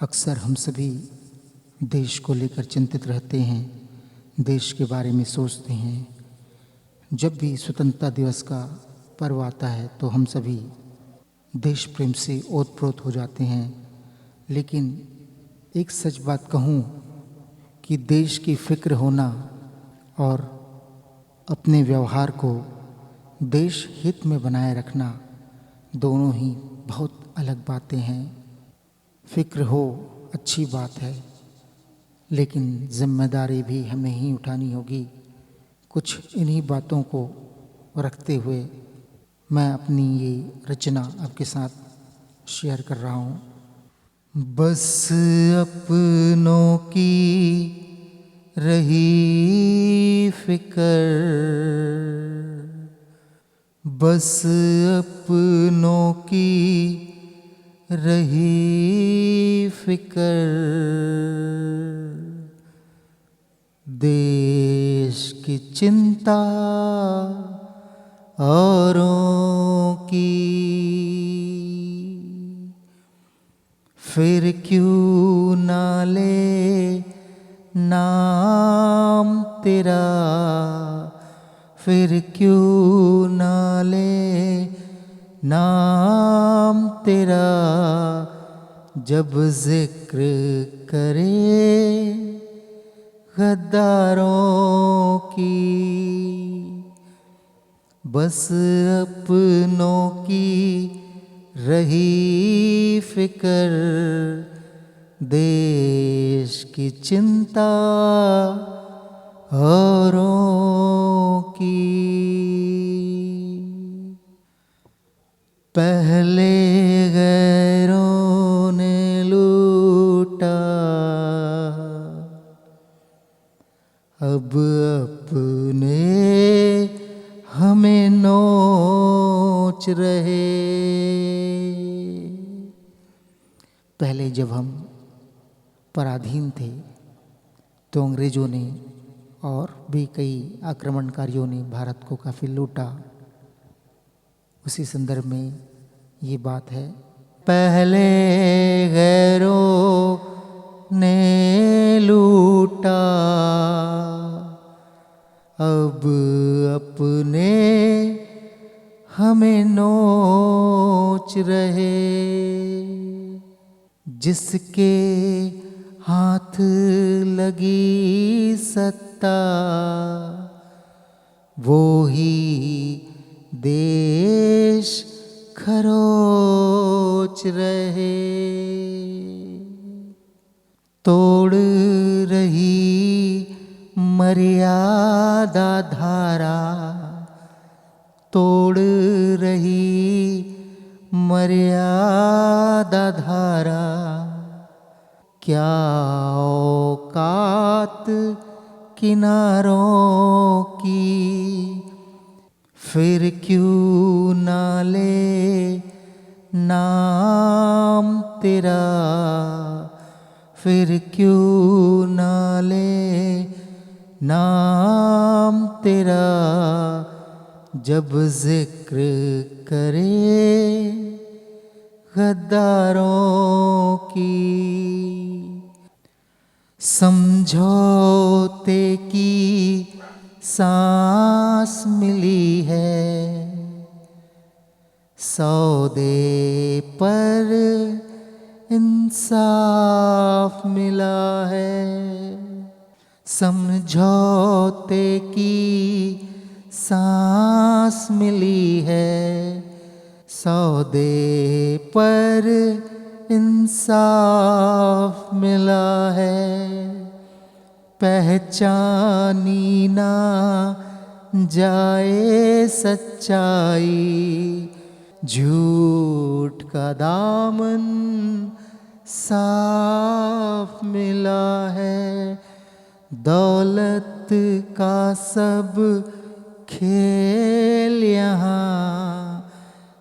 अक्सर हम सभी देश को लेकर चिंतित रहते हैं, देश के बारे में सोचते हैं। जब भी स्वतंत्रता दिवस का पर्व आता है तो हम सभी देश प्रेम से ओतप्रोत हो जाते हैं। लेकिन एक सच बात कहूँ कि देश की फ़िक्र होना और अपने व्यवहार को देश हित में बनाए रखना दोनों ही बहुत अलग बातें हैं। फ़िक्र हो अच्छी बात है, लेकिन जिम्मेदारी भी हमें ही उठानी होगी। कुछ इन्हीं बातों को रखते हुए मैं अपनी ये रचना आपके साथ शेयर कर रहा हूँ। बस अपनों की रही फिक्र, बस अपनों की रही फिक्र, देश की चिंता औरों की, फिर क्यों ना ले नाम तेरा, फिर क्यों ना ले नाम तेरा, जब जिक्र करे गद्दारों की। बस अपनों की रही फिक्र, देश की चिंता औरों की। पहले गैरों ने लूटा, अब अपने हमें नोच रहे। पहले जब हम पराधीन थे तो अंग्रेज़ों ने और भी कई आक्रमणकारियों ने भारत को काफ़ी लूटा। उसी संदर्भ में ये बात है, पहले गैरों ने लूटा, अब अपने हमें नोच रहे। जिसके हाथ लगी सत्ता, वो ही देश खरोच रहे। तोड़ रही मर्यादा धारा, तोड़ रही मर्यादा धारा, क्या औकात किनारों की, फिर क्यों ना ले नाम तेरा, फिर क्यों ना ले नाम तेरा, जब जिक्र करे गद्दारों की। समझौते की सांस मिली है, सौदे पर इंसाफ मिला है। समझौते की सांस मिली है, सौदे पर इंसाफ मिला है। पहचानी ना जाए सच्चाई, झूठ का दामन साफ मिला है। दौलत का सब खेल यहाँ,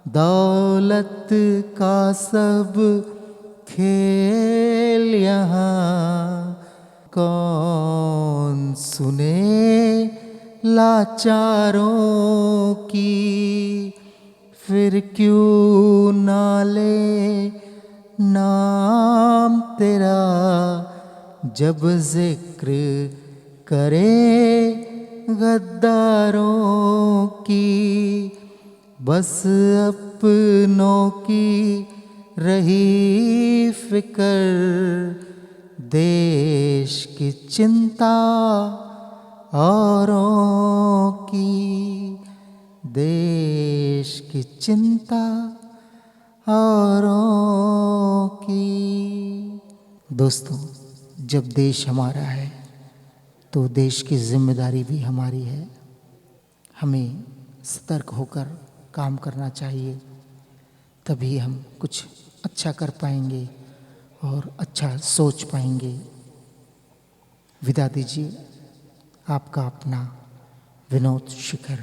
दौलत का सब खेल यहाँ, कौन सुने लाचारों की, फिर क्यों ना ले नाम तेरा जब जिक्र करे गद्दारों की, बस अपनों की रही फिक्र, देश की चिंता औरों की, देश की चिंता औरों की। दोस्तों, जब देश हमारा है तो देश की जिम्मेदारी भी हमारी है। हमें सतर्क होकर काम करना चाहिए, तभी हम कुछ अच्छा कर पाएंगे और अच्छा सोच पाएंगे। विदा दीजिए, आपका अपना विनोद शिखर।